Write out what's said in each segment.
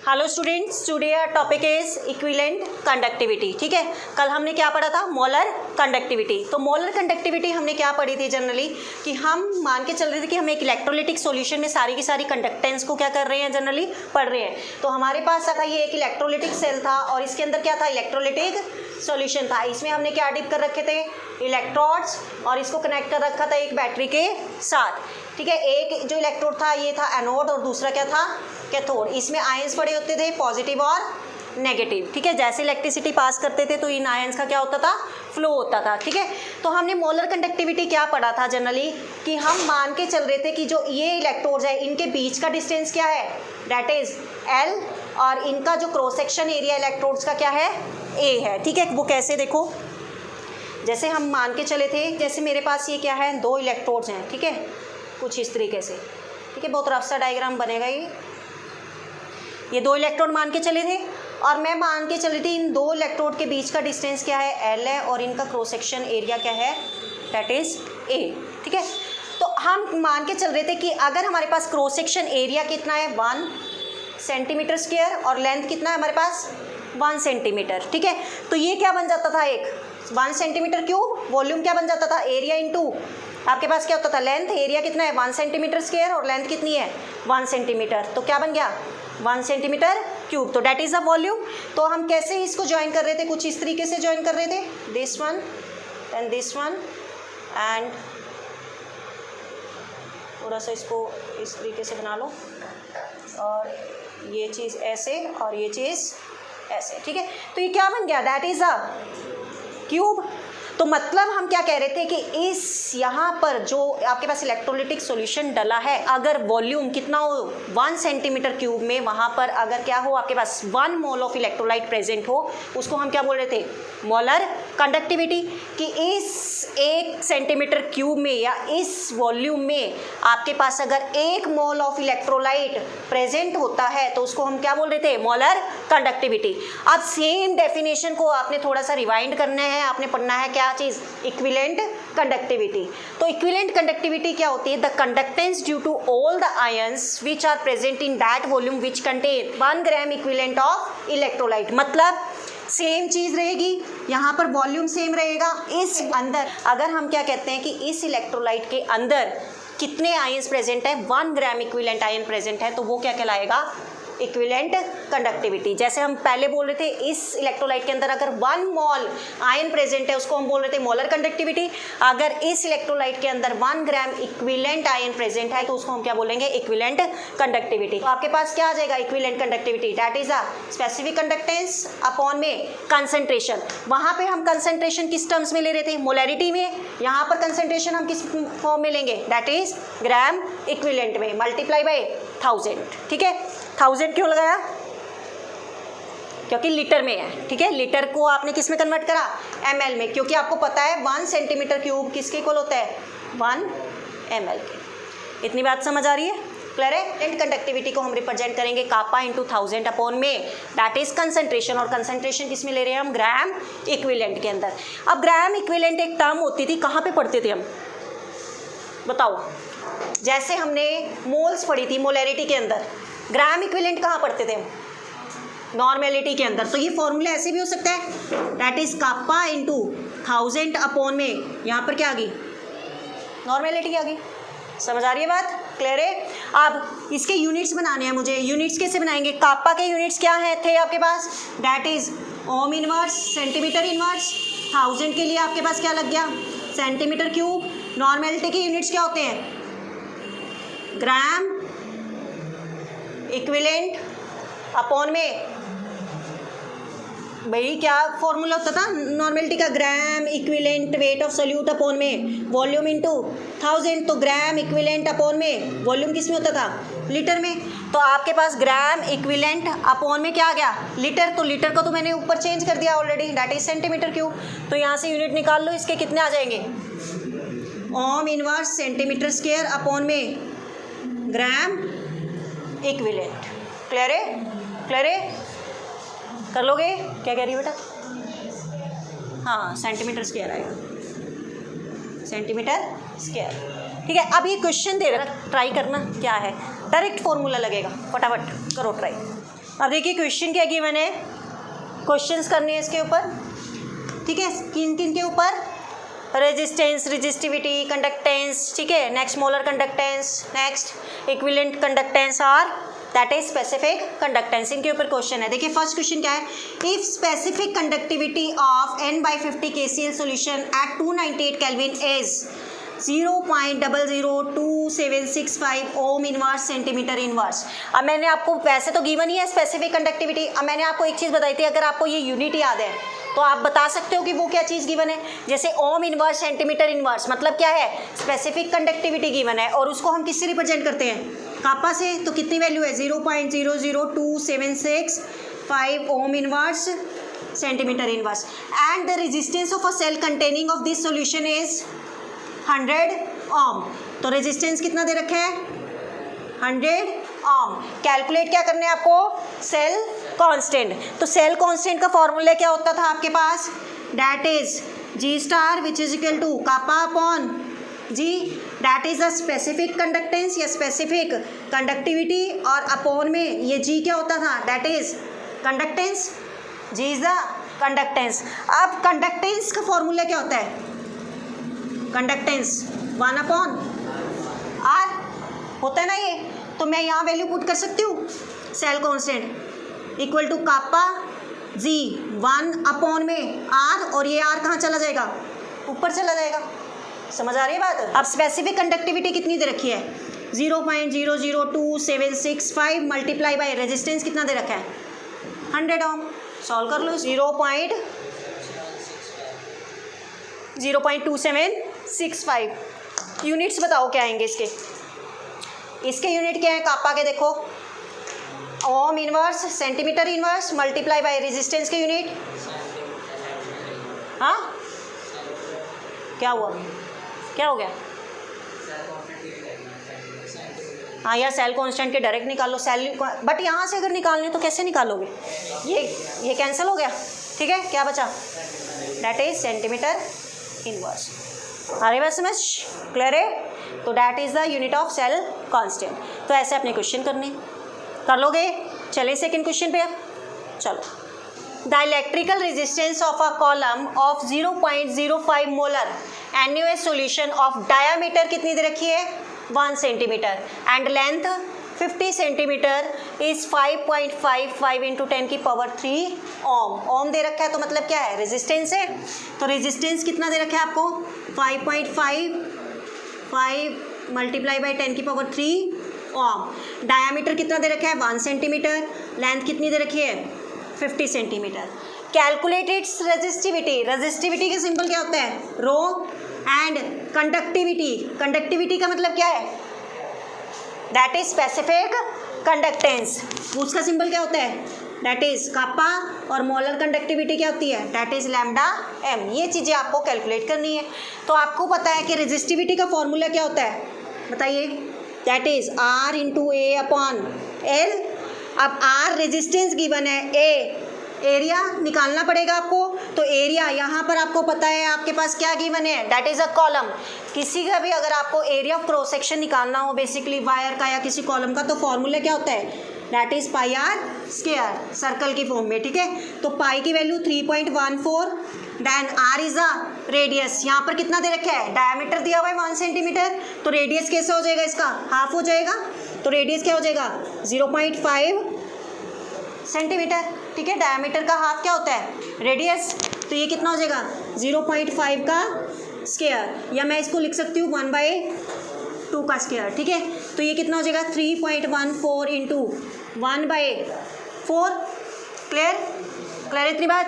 Hello students, today our topic is equivalent conductivity. ठीक है, कल हमने क्या पढ़ा था? Molar conductivity. तो मोलर कंडक्टिविटी हमने क्या पढ़ी थी जनरली, कि हम मान के चल रहे थे कि हम एक इलेक्ट्रोलिटिक सॉल्यूशन में सारी की सारी कंडक्टेंस को क्या कर रहे हैं, जनरली पढ़ रहे हैं। तो हमारे पास था ये एक इलेक्ट्रोलिटिक सेल था और इसके अंदर क्या था? इलेक्ट्रोलिटिक सॉल्यूशन था। इसमें हमने क्या डिप कर रखे थे? इलेक्ट्रोड्स, और इसको कनेक्ट कर रखा था एक बैटरी के साथ। ठीक है, एक जो इलेक्ट्रोड था ये था एनोड और दूसरा क्या था? कैथोड। इसमें आयंस पड़े होते थे पॉजिटिव और नेगेटिव। ठीक है, जैसे इलेक्ट्रिसिटी पास करते थे तो इन आयंस का क्या होता था? फ्लो होता था। ठीक है, तो हमने मोलर कंडक्टिविटी क्या पढ़ा था जनरली, कि हम मान के चल रहे थे कि जो ये इलेक्ट्रोड्स है इनके बीच का डिस्टेंस क्या है? दैट इज L, और इनका जो क्रॉस सेक्शन एरिया इलेक्ट्रोड्स का क्या है? A है। ठीक है, वो कैसे देखो, जैसे हम मान के चले थे, जैसे मेरे पास ये क्या है? दो इलेक्ट्रोड्स हैं। ठीक है, कुछ इस तरीके से। ठीक है, बहुत रफ सा डायग्राम बनेगा ये दो इलेक्ट्रोड मान के चले थे और मैं मान के चली थी इन दो इलेक्ट्रोड के बीच का डिस्टेंस क्या है? L है, और इनका क्रॉस सेक्शन एरिया क्या है? That is A। ठीक है, तो हम मान के चल रहे थे कि अगर हमारे पास क्रॉस सेक्शन एरिया कितना है? 1 सेंटीमीटर स्क्वायर, और लेंथ कितना है हमारे पास? 1 सेंटीमीटर। ठीक है, तो ये क्या बन जाता था? एक 1 सेंटीमीटर क्यूब। वॉल्यूम क्या बन जाता था? एरिया इंटू आपके पास क्या होता था? लेंथ। एरिया कितना है? 1 सेंटीमीटर स्क्वायर, और लेंथ कितनी है? 1 सेंटीमीटर। तो क्या बन गया? 1 सेंटीमीटर क्यूब। तो डैट इज़ द वॉल्यूम। तो हम कैसे इसको ज्वाइन कर रहे थे? कुछ इस तरीके से ज्वाइन कर रहे थे, this one and this one, and थोड़ा सा इसको इस तरीके से बना लो, और ये चीज़ ऐसे और ये चीज़ ऐसे। ठीक है, तो ये क्या बन गया? That is a cube. तो मतलब हम क्या कह रहे थे कि इस यहाँ पर जो आपके पास इलेक्ट्रोलिटिक सॉल्यूशन डला है, अगर वॉल्यूम कितना हो 1 सेंटीमीटर क्यूब में, वहाँ पर अगर क्या हो आपके पास 1 मोल ऑफ इलेक्ट्रोलाइट प्रेजेंट हो, उसको हम क्या बोल रहे थे? Molar conductivity. कि इस 1 सेंटीमीटर क्यूब में या इस वॉल्यूम में आपके पास अगर 1 मोल ऑफ इलेक्ट्रोलाइट प्रेजेंट होता है तो उसको हम क्या बोल रहे थे? Molar conductivity. अब सेम डेफिनेशन को आपने थोड़ा सा रिवाइंड करना है, आपने पढ़ना है क्या चीज? Equivalent conductivity. तो इक्विवेलेंट कंडक्टिविटी क्या होती है? The conductance due to all the ions which are present in that volume which contain 1 gram equivalent of electrolyte. मतलब सेम चीज रहेगी, यहाँ पर वॉल्यूम सेम रहेगा। इस अंदर अगर हम क्या कहते हैं कि इस इलेक्ट्रोलाइट के अंदर कितने आयंस प्रेजेंट है? 1 ग्राम इक्विवेलेंट आयन प्रेजेंट है, तो वो क्या कहलाएगा? Equivalent conductivity. जैसे हम पहले बोल रहे थे इस इलेक्ट्रोलाइट के अंदर अगर 1 मोल आयन प्रेजेंट है उसको हम बोल रहे थे मोलर कंडक्टिविटी। अगर इस इलेक्ट्रोलाइट के अंदर 1 ग्राम इक्विवेलेंट आयन प्रेजेंट है तो उसको हम क्या बोलेंगे? Equivalent conductivity. तो आपके पास क्या आ जाएगा? Equivalent conductivity that is a specific conductance upon में कंसंट्रेशन। वहाँ पे हम कंसंट्रेशन किस टर्म्स में ले रहे थे? मोलैरिटी में। यहाँ पर कंसंट्रेशन हम किस फॉर्म में लेंगे? दैट इज ग्राम इक्विवेलेंट में, मल्टीप्लाई बाय 1000। ठीक है, 1000 क्यों लगाया? क्योंकि लीटर में है। ठीक है, लीटर को आपने किस में कन्वर्ट करा? ml में, क्योंकि आपको पता है 1 सेंटीमीटर क्यूब किसके इक्वल होता है? 1 ml के। इतनी बात समझ आ रही है? क्लियर है? एंड कंडक्टिविटी को हम रिप्रेजेंट करेंगे कापा इंटू 1000 अपॉन में, दैट इज कंसंट्रेशन। और कंसंट्रेशन किस में ले रहे हैं हम? ग्राम इक्विवेलेंट के अंदर। अब ग्राम इक्विवेलेंट एक टर्म होती थी, कहाँ पे पढ़ते थे हम? बताओ। जैसे हमने मोल्स पढ़ी थी मोलैरिटी के अंदर, ग्राम इक्विवेलेंट कहाँ पढ़ते थे? नॉर्मेलिटी के अंदर। तो ये फॉर्मूला ऐसे भी हो सकता है, that is kappa into 1000 upon में, यहाँ पर क्या आ गई? नॉर्मेलिटी आ गई। समझ आ रही है बात? क्लियर है? अब इसके यूनिट्स बनाने हैं मुझे। यूनिट्स कैसे बनाएंगे? कापा के यूनिट्स क्या हैं थे आपके पास? That is ohm inverse, centimetre inverse. 1000 के लिए आपके पास क्या लग गया? Centimetre cube. नॉर्मेलिटी के यूनिट्स क्या होते हैं? ग्राम इक्विवेलेंट अपॉन में, भाई क्या फॉर्मूला होता था नॉर्मेलिटी का? Gram equivalent weight of solute upon में वॉल्यूम इनटू 1000। तो ग्राम इक्विवेलेंट अपॉन में वॉल्यूम किस में होता था? लीटर में। तो आपके पास ग्राम इक्विवेलेंट अपॉन में क्या आ गया? लीटर। तो लीटर को तो मैंने ऊपर चेंज कर दिया already, that is centimetre cube. तो यहाँ से यूनिट निकाल लो, इसके कितने आ जाएंगे? ओम इनवर्स सेंटीमीटर स्क्वायर अपॉन में ग्राम इक्विवेलेंट। क्लियर है? क्लियर है? कर लोगे? क्या कह रही है बेटा? हाँ, सेंटीमीटर स्क्वायर आएगा, सेंटीमीटर स्क्वायर। ठीक है, अब ये क्वेश्चन दे रहा है, ट्राई करना क्या है। डायरेक्ट फॉर्मूला लगेगा, फटाफट करो ट्राई। अब देखिए क्वेश्चन क्या गिवन है, क्वेश्चंस करने हैं इसके ऊपर, ठीक है। किन किन के ऊपर, रेजिस्टेंस, रेजिस्टिविटी, कंडक्टेंस, ठीक है। Next molar conductance, next equivalent conductance और दैट इज स्पेसिफिक कंडक्टेंस, इनके ऊपर क्वेश्चन है। देखिए फर्स्ट क्वेश्चन क्या है, if specific conductivity of n/50 KCl solution at 298 kelvin is 0.002765 ohm inverse centimetre inverse. अब मैंने आपको, वैसे तो गिवन ही है स्पेसिफिक कंडक्टिविटी, अब मैंने आपको एक चीज़ बताई थी, अगर आपको ये यूनिट याद है तो आप बता सकते हो कि वो क्या चीज़ गिवन है। जैसे ओम इनवर्स सेंटीमीटर इनवर्स मतलब क्या है, स्पेसिफिक कंडक्टिविटी गिवन है और उसको हम किससे रिप्रेजेंट करते हैं, कापा से। तो कितनी वैल्यू है, 0.002765 ohm inverse centimetre inverse and the resistance of a cell containing of this solution is 100 ohm. तो रेजिस्टेंस कितना दे रखा है, 100 ओम। कैलकुलेट क्या करने हैं आपको, सेल कांस्टेंट। तो सेल कांस्टेंट का फॉर्मूला क्या होता था आपके पास, that is G star which is equal to kappa upon G, that is a specific conductance या स्पेसिफिक कंडक्टिविटी, और अपॉन में ये G क्या होता था, that is conductance, G is the conductance. अब कंडक्टेंस का फॉर्मूला क्या होता है, कंडक्टेंस 1/R होता है ना ये, तो मैं यहाँ वैल्यू पुट कर सकती हूँ, cell constant equal to kappa G 1/में R, और ये R कहाँ चला जाएगा, ऊपर चला जाएगा। समझ आ रही है बात। अब स्पेसिफिक कंडक्टिविटी कितनी दे रखी है, 0.002765 मल्टीप्लाई बाय रेजिस्टेंस कितना दे रखा है, 100 ओम। सॉल्व कर लो, 0.2765 यूनिट्स बताओ क्या आएंगे इसके, इसके यूनिट क्या है कापा के, देखो ओम inverse centimetre inverse multiply by resistance के यूनिट, हाँ क्या हुआ, क्या हो गया, हाँ यार सेल कांस्टेंट के डायरेक्ट निकालो सेल, बट यहाँ से अगर निकालने तो कैसे निकालोगे, ये कैंसिल हो गया, ठीक है। क्या बचा, दैट इज सेंटीमीटर इनवर्स। अरे बस समझ क्लियर है। तो that is the unit of cell constant. तो ऐसे अपने क्वेश्चन करने कर लोगे। चले सेकंड क्वेश्चन पे अब चलो। The electrical resistance of a column of 0.05 molar NaOH solution of diameter कितनी दे रखी है, 1 centimetre and length 50 centimetre is 5.55 into 10⁻³ ओम। ओम दे रखा है तो मतलब क्या है, रेजिस्टेंस है। तो रेजिस्टेंस कितना दे रखा है आपको, 5.55 मल्टीप्लाई बाई 10⁻³ ओम। डायामीटर कितना दे रखा है, 1 सेंटीमीटर। लेंथ कितनी दे रखी है, 50 centimetre. Calculate its resistivity. Resistivity का सिंबल क्या होता है, रो। एंड कंडक्टिविटी, कंडक्टिविटी का मतलब क्या है, दैट इज स्पेसिफिक कंडक्टेंस, उसका सिंबल क्या होता है, दैट इज कापा। और मोलर कंडक्टिविटी क्या होती है, दैट इज लैम्डा एम। ये चीज़ें आपको कैलकुलेट करनी है। तो आपको पता है कि रेजिस्टिविटी का फॉर्मूला क्या होता है, बताइए, that is R into A upon L। अब R रेजिस्टेंस गिवन है, A एरिया निकालना पड़ेगा आपको। तो एरिया यहाँ पर आपको पता है आपके पास क्या गिवन है, दैट इज अ कॉलम। किसी का भी अगर आपको एरिया ऑफ क्रॉस सेक्शन निकालना हो बेसिकली वायर का या किसी कॉलम का, तो फॉर्मूला क्या होता है, that is πr square, circle की फॉर्म में, ठीक है। तो पाई की value 3.14, then R is a radius. यहाँ पर कितना दे रखा है, डायमीटर दिया हुआ है 1 सेंटीमीटर, तो रेडियस कैसे हो जाएगा, इसका हाफ हो जाएगा। तो रेडियस क्या हो जाएगा, 0.5 सेंटीमीटर, ठीक है। डायमीटर का हाफ क्या होता है, रेडियस। तो ये कितना हो जाएगा, 0.5 का स्क्वायर, या मैं इसको लिख सकती हूँ 1/2 का स्क्वायर, ठीक है। तो ये कितना हो जाएगा, 3.14 इंटू 1/4। क्लियर, क्लियर इतनी बात।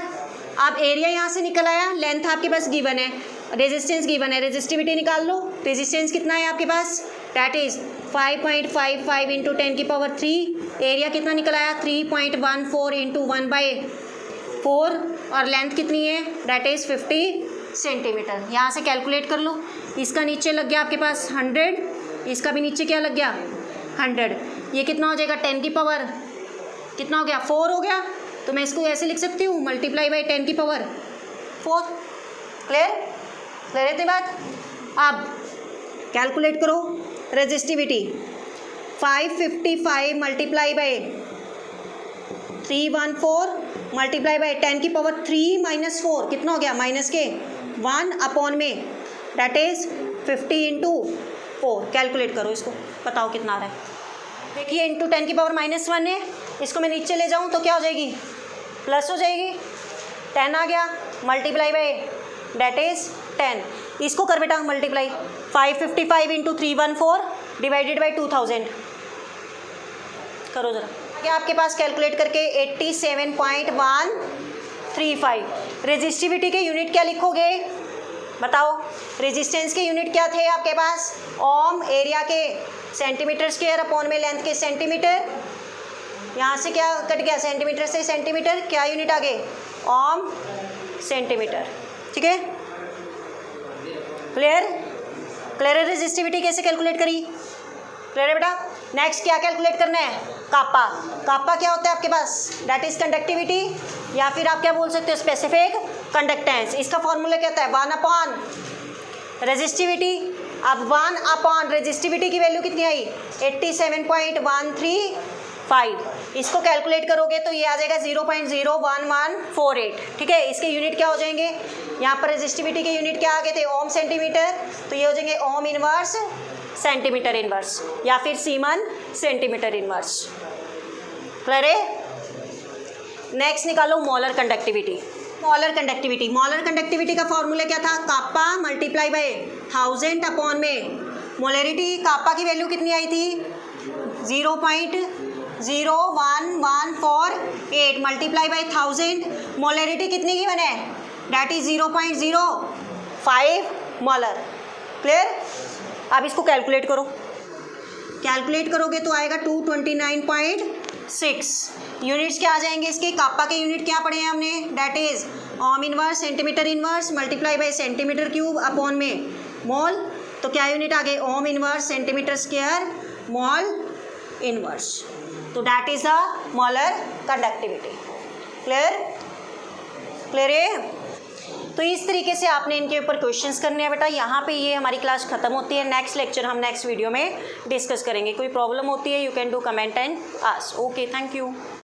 अब एरिया यहाँ से निकल आया, लेंथ आपके पास गिवन है, रेजिस्टेंस गिवन है, रेजिस्टिविटी निकाल लो। रेजिस्टेंस कितना है आपके पास, दैट इज 5.55 इंटू 10⁻³ एरिया कितना निकल आया, 3.14 इंटू 1/4, और लेंथ कितनी है, दैट इज 50 सेंटीमीटर। यहाँ से कैलकुलेट कर लो। इसका नीचे लग गया आपके पास 100, इसका भी नीचे क्या लग गया 100। ये कितना हो जाएगा, 10 की पावर कितना हो गया, 4 हो गया। तो मैं इसको ऐसे लिख सकती हूँ, मल्टीप्लाई बाई 10⁻4। क्लियर, क्लियर है बात। अब कैलकुलेट करो resistivity, 555 multiply by 314 multiply by 10 की पावर 3 माइनस 4 कितना हो गया माइनस के 1 अपॉन में दैट इज 50 इंटू 4। कैलकुलेट करो इसको, बताओ कितना आ रहा है। देखिए इंटू 10 की पावर -1 है, इसको मैं नीचे ले जाऊँ तो क्या हो जाएगी प्लस हो जाएगी, 10 आ गया मल्टीप्लाई बाय दैट इज 10। इसको कर बेटा मल्टीप्लाई 555 इंटू 314 डिवाइडेड बाई 2000 करो जरा। क्या आपके पास कैलकुलेट करके 87.135। रेजिस्टिविटी के यूनिट क्या लिखोगे बताओ, रेजिस्टेंस के यूनिट क्या थे आपके पास, ओम, एरिया के सेंटीमीटर स्क्वायर अपॉन में लेंथ के सेंटीमीटर, यहाँ से क्या कट गया सेंटीमीटर से सेंटीमीटर, क्या यूनिट आ गए ओम सेंटीमीटर। ठीक है, क्लियर क्लियर है। रेजिस्टिविटी कैसे कैलकुलेट करी, क्लियर है बेटा। नेक्स्ट क्या कैलकुलेट करना है, कापा। कापा क्या होता है आपके पास, दैट इज कंडक्टिविटी, या फिर आप क्या बोल सकते हो स्पेसिफिक कंडक्टेंस। इसका फॉर्मूला क्या होता है 1 अपॉन रेजिस्टिविटी। अब 1 अपॉन रेजिस्टिविटी की वैल्यू कितनी आई 87.135। इसको कैलकुलेट करोगे तो ये आ जाएगा 0.01148। ठीक है, इसके यूनिट क्या हो जाएंगे, यहाँ पर रेजिस्टिविटी के यूनिट क्या आ गए थे ओम सेंटीमीटर, तो ये हो जाएंगे ओम इनवर्स सेंटीमीटर इनवर्स या फिर सीमन सेंटीमीटर इनवर्स। क्लियर है। नेक्स्ट निकालो molar conductivity. Molar conductivity, molar conductivity का फॉर्मूला क्या था, कापा मल्टीप्लाई बाय 1000 अपॉन में मोलरिटी। कापा की वैल्यू कितनी आई थी 0.01148 मल्टीप्लाई बाय 1000। मोलरिटी कितनी की बने डैट इज 0.05 मोलर। क्लियर। अब इसको कैलकुलेट करो, कैलकुलेट करोगे तो आएगा 229.6। यूनिट्स क्या आ जाएंगे इसके, कापा के यूनिट क्या पढ़े हैं हमने, that is ohm inverse centimetre inverse multiply by centimetre cube upon में मोल। तो क्या यूनिट आ गए ohm inverse centimetre square mole inverse. तो that is a molar conductivity. Clear clear है। तो इस तरीके से आपने इनके ऊपर क्वेश्चंस करने हैं बेटा। यहाँ पे ये हमारी क्लास खत्म होती है। नेक्स्ट लेक्चर हम नेक्स्ट वीडियो में डिस्कस करेंगे। कोई प्रॉब्लम होती है you can do comment and ask. Okay, thank you.